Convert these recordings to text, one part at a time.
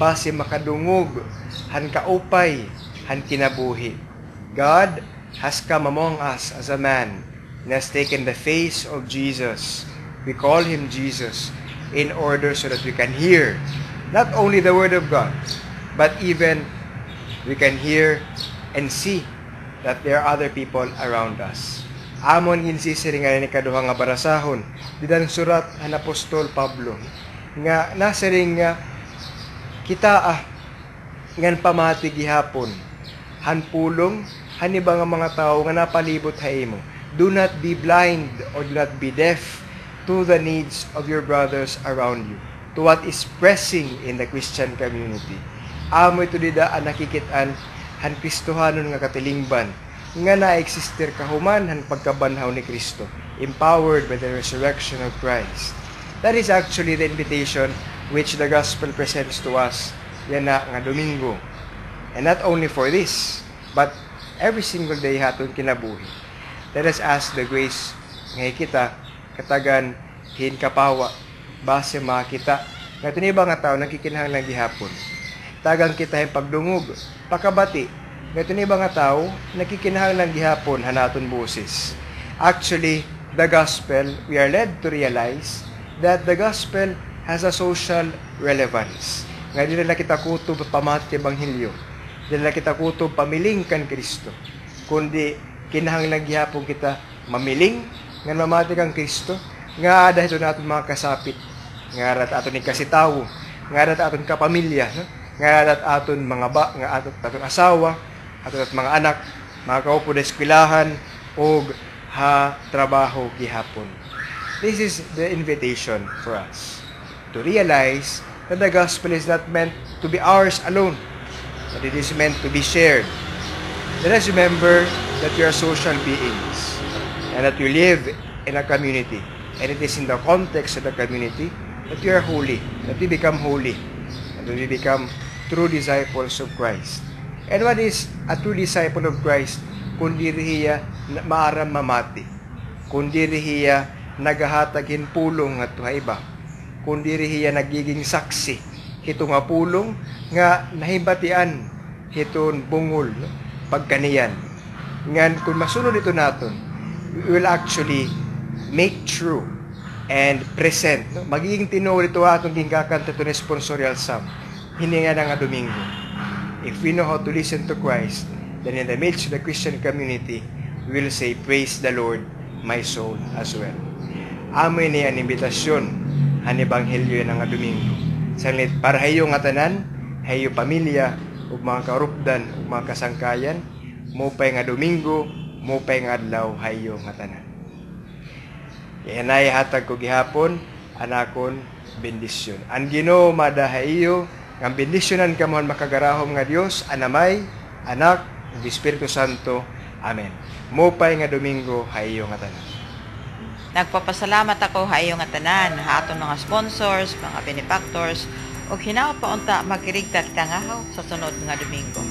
base makadungog, han kaupay, han kinabuhi. God has come among us as a man and has taken the face of Jesus. We call him Jesus in order so that we can hear not only the Word of God, but even we can hear and see that there are other people around us. Amon insisiri nga ni kaduha nga barasahon, didan surat ang Apostol Pablo, nga nasaring nga kita ngan pamati gihapon, han pulong, han iba nga mga tao nga napalibot ha imo. Do not be blind or do not be deaf to the needs of your brothers around you, to what is pressing in the Christian community. Amo ito dida ang nakikitaan han Kristohanon nga katilingban, nga na-exister kahuman han pagkabanhaw ni Kristo, empowered by the resurrection of Christ. That is actually the invitation which the gospel presents to us yan na nga Domingo. And not only for this, but every single day hatong kinabuhi. Let us ask the grace nga kita katagan hin kapawa base makita nga tiniba nga tao nagkikinahanglan gihapon. Tagang kita yung pagdungog, pakabati nga tiniba nga tao nagkikinahanglan gihapon hanaton busis. Actually, the gospel, we are led to realize that the gospel has a social relevance. Nga di na kita kutob pamati Ebanghelyo, di na kita kutob pamiling kan Kristo, kundi kinahanglan gihapon kita mamiling nga mamati kang Kristo, nga dahil ito natin mga kasapit, nga rat aton ni kasitaw, nga rat aton kapamilya, no? Nga rat aton mga nga aton asawa, aton at mga anak, mga kaupo na eskwelahan, o ha trabaho gihapon. This is the invitation for us to realize that the gospel is not meant to be ours alone, but it is meant to be shared. Let us remember that we are social beings and that we live in a community, and it is in the context of the community that we are holy, that we become holy, and that we become true disciples of Christ. And what is a true disciple of Christ? Kundi riya maaram mamati, kundi riya nagahatagin pulong at iba, kundi riya nagiging saksi hito nga pulong nga nahimbatian hiton bungol pagkaniyan. Ngan kung masunod ito naton, we will actually make true and present, no? Magiging tinuod ito atong gingkakanta ito na sponsorial psalm, hininga na nga Domingo. If we know how to listen to Christ, then in the midst of the Christian community, we will say, praise the Lord, my soul as well. Amoy niya ang imbitasyon, ang Ebanghelyo na nga Domingo. Sanlit, para hayo nga tanan, hayo pamilya, ug mga karupdan, ug mga kasangkayan, mupay nga Domingo, mupay nga adlaw, hayo nga tanan. Yan ay hatag ko gihapon, anakon, bendisyon. Ang Ginoo madahayo, ang bendisyonan kamuhan makagarahom nga Dios, anamay, anak, ug Espiritu Santo. Amen. Mupay nga Domingo, hayo nga tanan. Nagpapasalamat ako hayo nga tanan, haton mga sponsors, mga benefactors, ug hinaot pa unta magirigtat kangahaw sa sunod nga Domingo.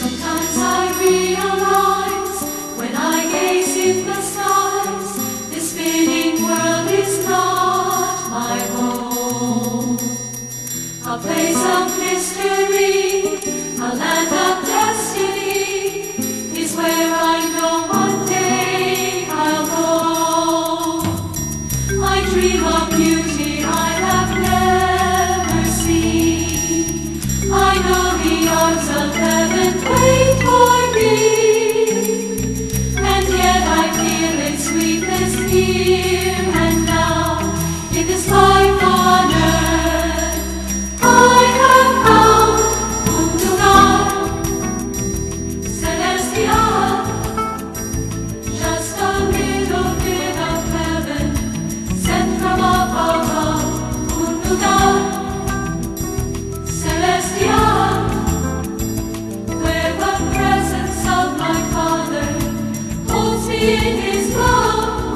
Sometimes I realize when I gaze in the skies, this spinning world is not my home. A place of mystery, a land of destiny, is where I know one day I'll go. I dream of beauty I have never seen. I know the arms of heaven wait for me, and yet I feel its sweetness here and now. In this life on earth, I have found Mundugan Celestial, just a little bit of heaven sent from above. Mundugan Celestial, where the presence of my Father holds me in His love.